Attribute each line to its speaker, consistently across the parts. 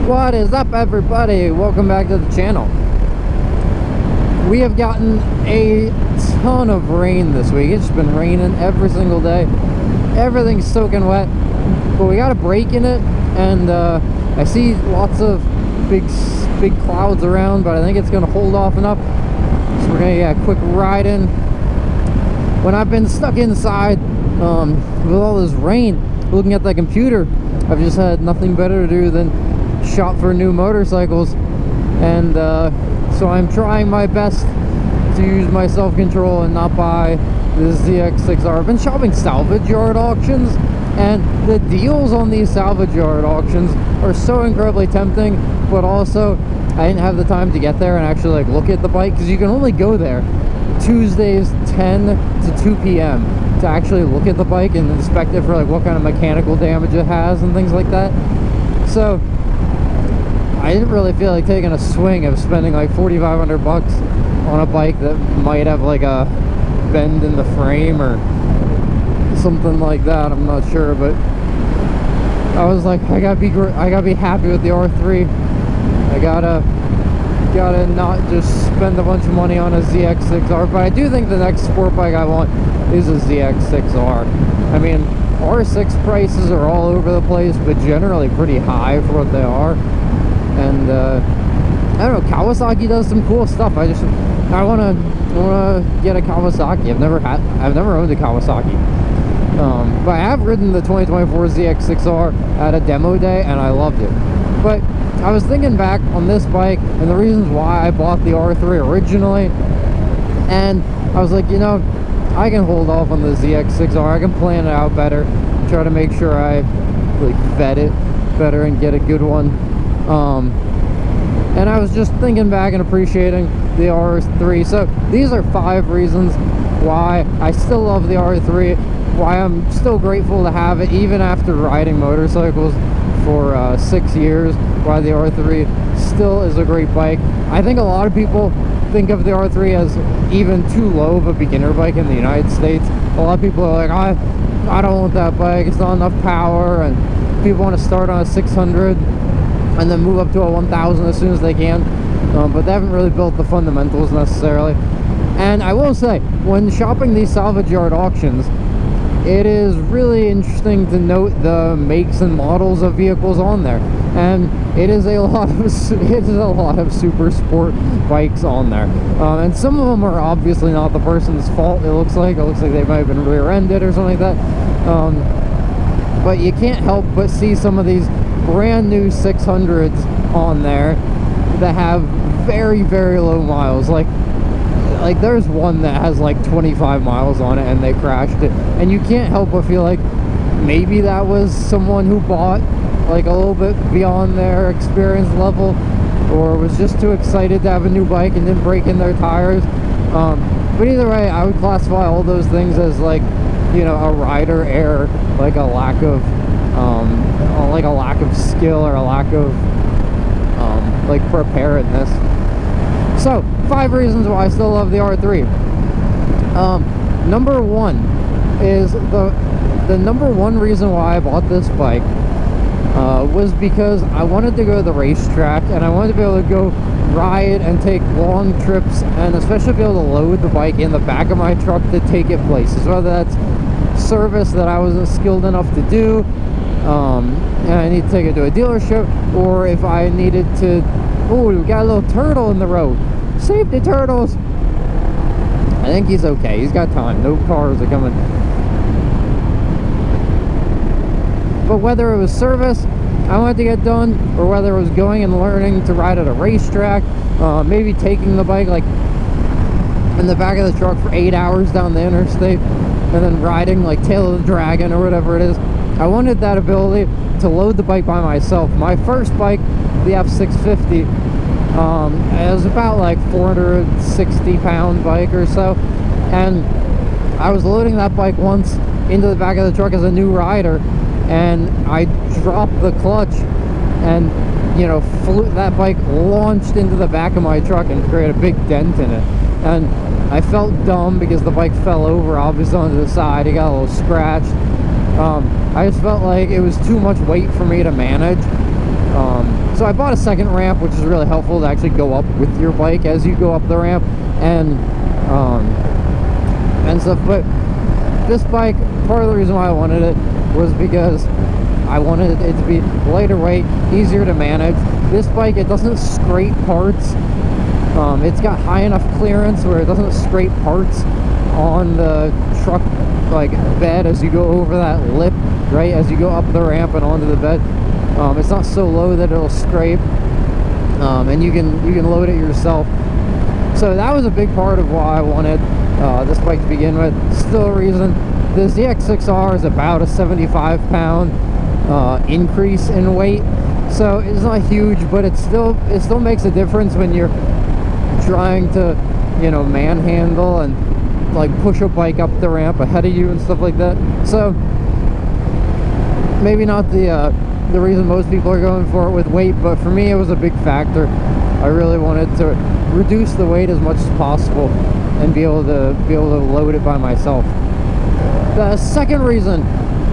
Speaker 1: What is up, everybody? Welcome back to the channel. We have gotten a ton of rain this week. It's been raining every single day. Everything's soaking wet, but we got a break in it, and I see lots of big clouds around, but I think it's gonna hold off enough, so we're gonna get a quick ride in. When I've been stuck inside with all this rain, looking at the computer, I've just had nothing better to do than shop for new motorcycles, and so I'm trying my best to use my self-control and not buy this ZX6R. I've been shopping salvage yard auctions, and the deals on these salvage yard auctions are so incredibly tempting, but also I didn't have the time to get there and actually like look at the bike, because you can only go there Tuesdays 10 to 2 p.m. to actually look at the bike and inspect it for like what kind of mechanical damage it has and things like that. So I didn't really feel like taking a swing of spending like $4,500 on a bike that might have like a bend in the frame or something like that. I'm not sure, but I was like, I gotta be happy with the R3. I gotta not just spend a bunch of money on a ZX6R. But I do think the next sport bike I want is a ZX6R. I mean, R6 prices are all over the place, but generally pretty high for what they are. And I don't know, Kawasaki does some cool stuff. I wanna get a Kawasaki. I've never owned a Kawasaki, but I have ridden the 2024 ZX6R at a demo day, and I loved it. But I was thinking back on this bike and the reasons why I bought the R3 originally, and I was like, you know, I can hold off on the ZX6R. I can plan it out better, try to make sure I like vet it better and get a good one. And I was just thinking back and appreciating the R3. So these are 5 reasons why I still love the R3, why I'm still grateful to have it even after riding motorcycles for 6 years, why the R3 still is a great bike. I think a lot of people think of the R3 as even too low of a beginner bike in the United States. A lot of people are like, I don't want that bike, it's not enough power, and people want to start on a 600 and then move up to a 1000 as soon as they can, but they haven't really built the fundamentals necessarily. And I will say, when shopping these salvage yard auctions, it is really interesting to note the makes and models of vehicles on there, and it is a lot of super sport bikes on there, and some of them are obviously not the person's fault. It looks like they might have been rear-ended or something like that, but you can't help but see some of these brand new 600s on there that have very, very low miles. Like there's one that has like 25 miles on it and they crashed it, and you can't help but feel like maybe that was someone who bought like a little bit beyond their experience level, or was just too excited to have a new bike and didn't break in their tires. But either way, I would classify all those things as, like, you know, a rider error, like a lack of skill, or a lack of like preparedness. So 5 reasons why I still love the R3. Number 1 is the number 1 reason why I bought this bike was because I wanted to go to the racetrack, and I wanted to be able to go ride and take long trips, and especially be able to load the bike in the back of my truck to take it places, whether that's service that I wasn't skilled enough to do, and I need to take it to a dealership, or if I needed to, oh, we got a little turtle in the road, save the turtles. I think he's okay, he's got time, no cars are coming. But whether it was service I wanted to get done, or whether it was going and learning to ride at a racetrack, maybe taking the bike like in the back of the truck for 8 hours down the interstate, and then riding like Tail of the Dragon or whatever it is, I wanted that ability to load the bike by myself. My first bike, the F650, it was about like 460 pound bike or so, and I was loading that bike once into the back of the truck as a new rider, and I dropped the clutch, and, you know, that bike launched into the back of my truck and created a big dent in it. And I felt dumb because the bike fell over, obviously, onto the side. It got a little scratched. I just felt like it was too much weight for me to manage, So I bought a second ramp, which is really helpful to actually go up with your bike as you go up the ramp and stuff. But this bike, part of the reason why I wanted it was because I wanted it to be lighter weight, easier to manage. This bike, it doesn't scrape parts. It's got high enough clearance where it doesn't scrape parts on the truck like bed as you go over that lip, right, as you go up the ramp and onto the bed. It's not so low that it'll scrape, and you can load it yourself. So that was a big part of why I wanted this bike to begin with. Still a reason. The ZX6R is about a 75-pound increase in weight, so it's not huge, but it still makes a difference when you're trying to, you know, manhandle and like push a bike up the ramp ahead of you and stuff like that. So maybe not the reason most people are going for it with weight, but for me it was a big factor. I really wanted to reduce the weight as much as possible and be able to load it by myself. The second reason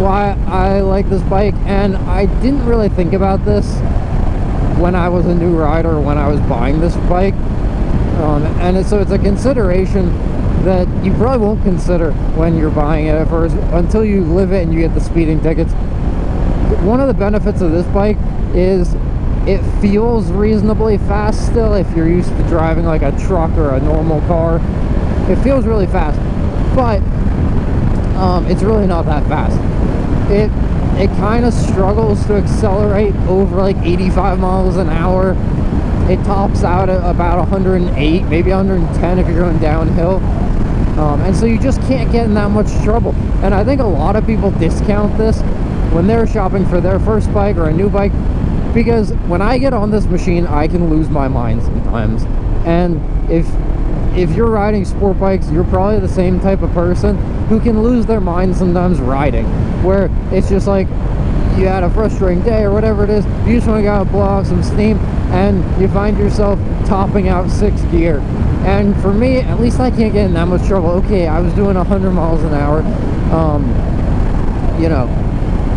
Speaker 1: why I like this bike, and I didn't really think about this when I was a new rider, when I was buying this bike, so it's a consideration that you probably won't consider when you're buying it at first until you live it and you get the speeding tickets. One of the benefits of this bike is it feels reasonably fast still. If you're used to driving like a truck or a normal car, it feels really fast, but it's really not that fast. It kind of struggles to accelerate over like 85 miles an hour. It tops out at about 108, maybe 110 if you're going downhill. And so you just can't get in that much trouble. And I think a lot of people discount this when they're shopping for their first bike or a new bike, because when I get on this machine, I can lose my mind sometimes. And if you're riding sport bikes, you're probably the same type of person who can lose their mind sometimes riding, where it's just like you had a frustrating day or whatever it is, you just want to go out and blow off some steam, and you find yourself topping out 6th gear. And for me, at least I can't get in that much trouble. Okay, I was doing 100 miles an hour, you know,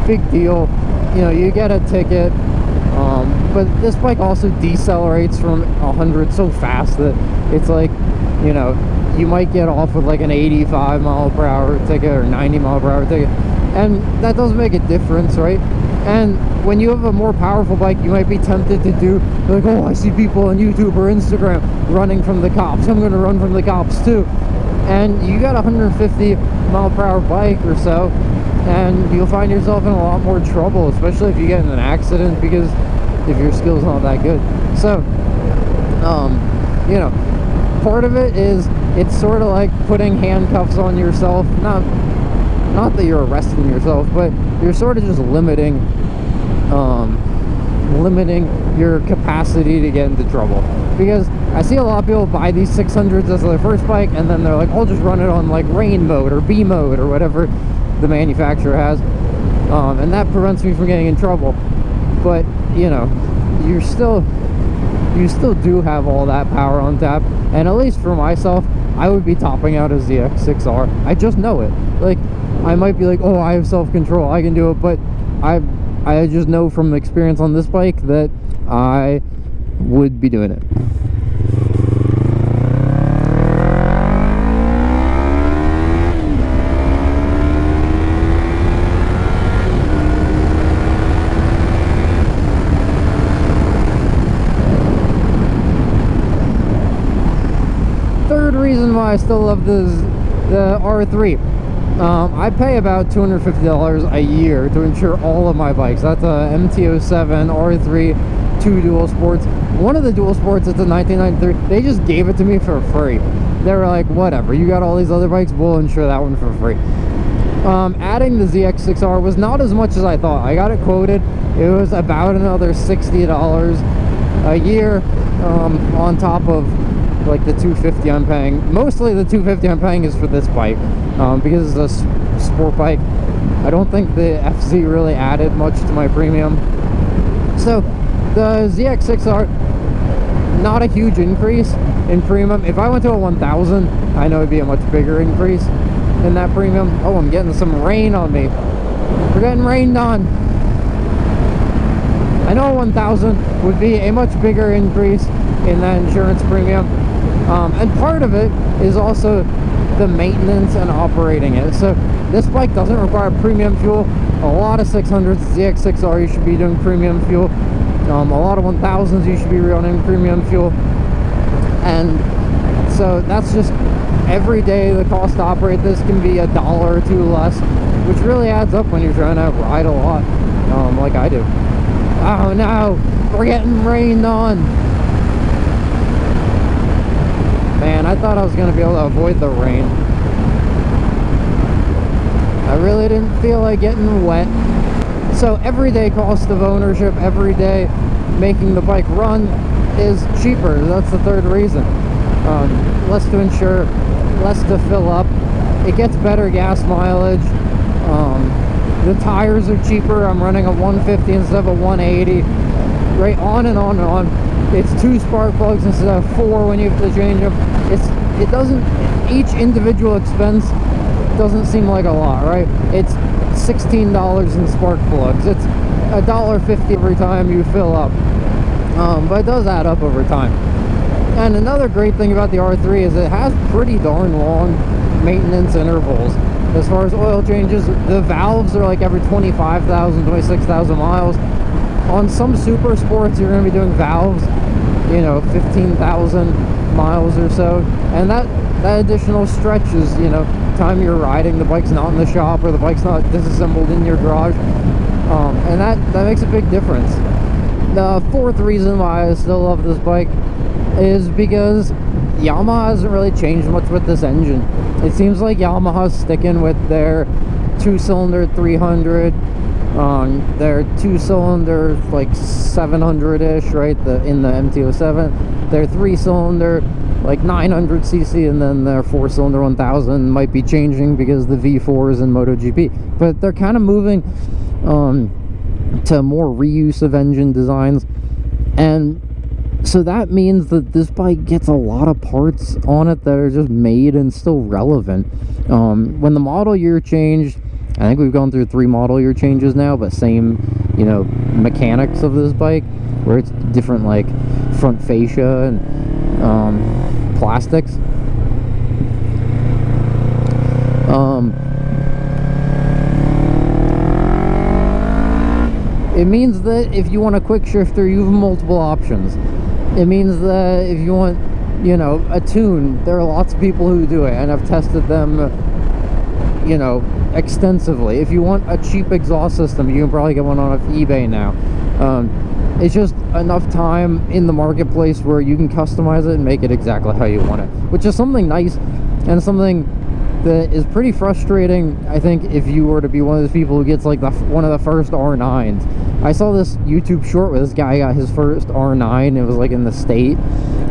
Speaker 1: big deal, you know, you get a ticket. But this bike also decelerates from 100 so fast that it's like, you know, you might get off with like an 85 mile per hour ticket or 90 mile per hour ticket, and that doesn't make a difference, right? And when you have a more powerful bike, you might be tempted to do like, oh, I see people on YouTube or Instagram running from the cops, I'm gonna run from the cops too. And you got a 150 mile per hour bike or so, and you'll find yourself in a lot more trouble, especially if you get in an accident, because if your skill's not that good. So you know, part of it is it's sort of like putting handcuffs on yourself. Not that you're arresting yourself, but you're sort of just limiting your capacity to get into trouble. Because I see a lot of people buy these 600s as their first bike, and then they're like, I'll just run it on like rain mode or B mode or whatever the manufacturer has, and that prevents me from getting in trouble. But you know, you still do have all that power on tap, and at least for myself, I would be topping out a ZX6R. I just know it. Like, I might be like, oh, I have self-control, I can do it, but I just know from experience on this bike that I would be doing it. Third reason why I still love the R3. I pay about $250 a year to insure all of my bikes. That's a MT-07, R3, 2 dual sports. One of the dual sports, it's a 1993. They just gave it to me for free. They were like, whatever, you got all these other bikes, we'll insure that one for free. Adding the ZX6R was not as much as I thought. I got it quoted. It was about another $60 a year on top of like the $250 I'm paying. Mostly the $250 I'm paying is for this bike, because it's a sport bike. I don't think the FZ really added much to my premium. So the ZX6R, not a huge increase in premium. If I went to a 1000, I know it'd be a much bigger increase in that premium. Oh, I'm getting some rain on me. We're getting rained on. I know 1,000 would be a much bigger increase in that insurance premium, and part of it is also the maintenance and operating it. So this bike doesn't require premium fuel. A lot of 600s, ZX6R, you should be doing premium fuel. A lot of 1000s, you should be running premium fuel. And so that's just every day the cost to operate this can be $1 or $2 less, which really adds up when you're trying to ride a lot, like I do. Oh no, we're getting rained on. Man, I thought I was going to be able to avoid the rain. I really didn't feel like getting wet. So everyday cost of ownership, every day making the bike run is cheaper. That's the third reason. Less to insure, less to fill up. It gets better gas mileage. The tires are cheaper. I'm running a 150 instead of a 180. Right, on and on and on. It's 2 spark plugs instead of 4 when you have to change them. It doesn't, each individual expense doesn't seem like a lot, right? It's $16 in spark plugs. It's $1.50 every time you fill up. But it does add up over time. And another great thing about the R3 is it has pretty darn long maintenance intervals. As far as oil changes, the valves are like every 25,000, 26,000 miles. On some super sports, you're going to be doing valves, you know, 15,000 miles or so. And that additional stretch is, you know, time you're riding, the bike's not in the shop or the bike's not disassembled in your garage. And that makes a big difference. The fourth reason why I still love this bike is because Yamaha hasn't really changed much with this engine. It seems like Yamaha's sticking with their 2-cylinder 300, their 2-cylinder like 700-ish, right, in the MT-07, their 3-cylinder like 900cc, and then their 4-cylinder 1000 might be changing because the V4 is in MotoGP. But they're kind of moving to more reuse of engine designs, and so that means that this bike gets a lot of parts on it that are just made and still relevant. When the model year changed, I think we've gone through 3 model year changes now, but same, you know, mechanics of this bike, where it's different, like front fascia and plastics. It means that if you want a quick shifter, you have multiple options. It means that if you want, you know, a tune, there are lots of people who do it, and I've tested them, you know, extensively. If you want a cheap exhaust system, you can probably get one on eBay now. It's just enough time in the marketplace where you can customize it and make it exactly how you want it, which is something nice and something that is pretty frustrating, I think, if you were to be one of those people who gets like one of the first R9s. I saw this YouTube short where this guy got his first R9. It was like in the state,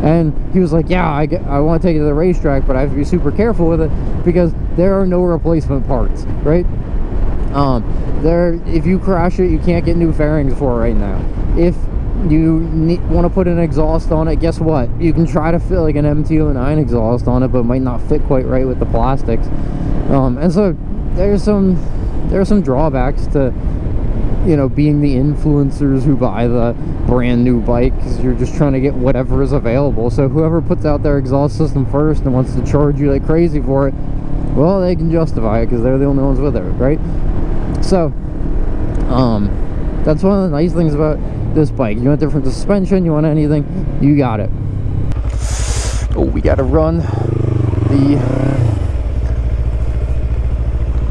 Speaker 1: and he was like, yeah, I want to take it to the racetrack, but I have to be super careful with it because there are no replacement parts, right? If you crash it, you can't get new fairings for it right now. If you want to put an exhaust on it, guess what? You can try to fit like an MT-09 exhaust on it, but it might not fit quite right with the plastics. And so there's some drawbacks to, you know, being the influencers who buy the brand new bike, because you're just trying to get whatever is available. So whoever puts out their exhaust system first and wants to charge you like crazy for it, well, they can justify it because they're the only ones with it, right? So that's one of the nice things about this bike. You want different suspension, you want anything, you got it. Oh, we gotta run.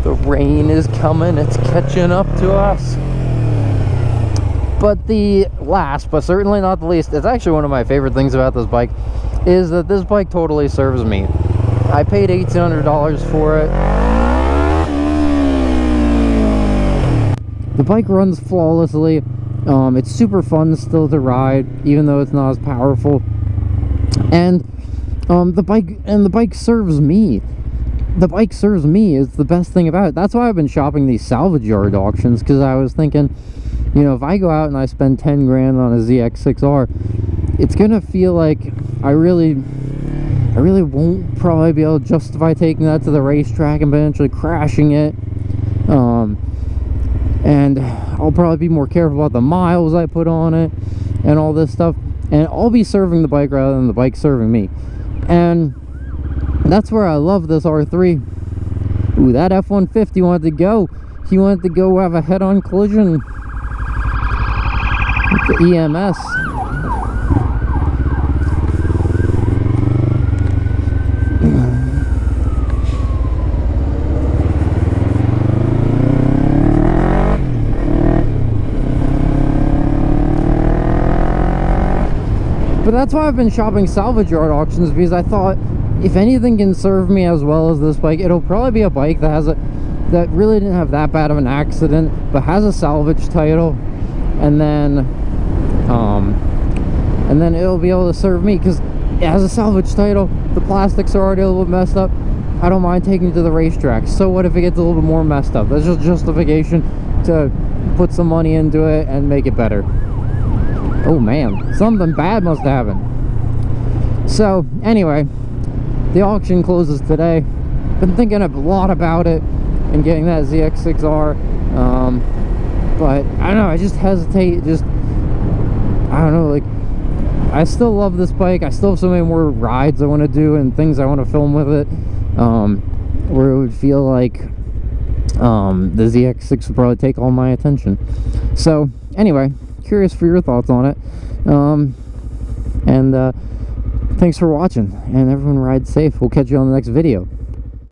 Speaker 1: The rain is coming, it's catching up to us. But the last, but certainly not the least, it's actually one of my favorite things about this bike, is that this bike totally serves me. I paid $1,800 for it. The bike runs flawlessly. It's super fun still to ride, even though it's not as powerful. And the bike serves me. The bike serves me is the best thing about it. That's why I've been shopping these salvage yard auctions, because I was thinking, you know, if I go out and I spend 10 grand on a ZX6R, it's gonna feel like I really won't probably be able to justify taking that to the racetrack and potentially crashing it. and I'll probably be more careful about the miles I put on it and all this stuff, and I'll be serving the bike rather than the bike serving me. And that's where I love this R3. Ooh, that F-150 wanted to go. He wanted to go have a head-on collision with the EMS. But that's why I've been shopping salvage yard auctions, because I thought if anything can serve me as well as this bike, it'll probably be a bike that has that really didn't have that bad of an accident, but has a salvage title, and then it'll be able to serve me, because it has a salvage title. The plastics are already a little bit messed up. I don't mind taking it to the racetrack. So what if it gets a little bit more messed up? That's just justification to put some money into it and make it better. Oh man, something bad must have happened. So anyway, the auction closes today. Been thinking a lot about it and getting that ZX6R, but I don't know, I just hesitate. I don't know, like, I still love this bike. I still have so many more rides I want to do and things I want to film with it, where it would feel like the ZX6 would probably take all my attention. So anyway, curious for your thoughts on it, and thanks for watching, and everyone ride safe. We'll catch you on the next video.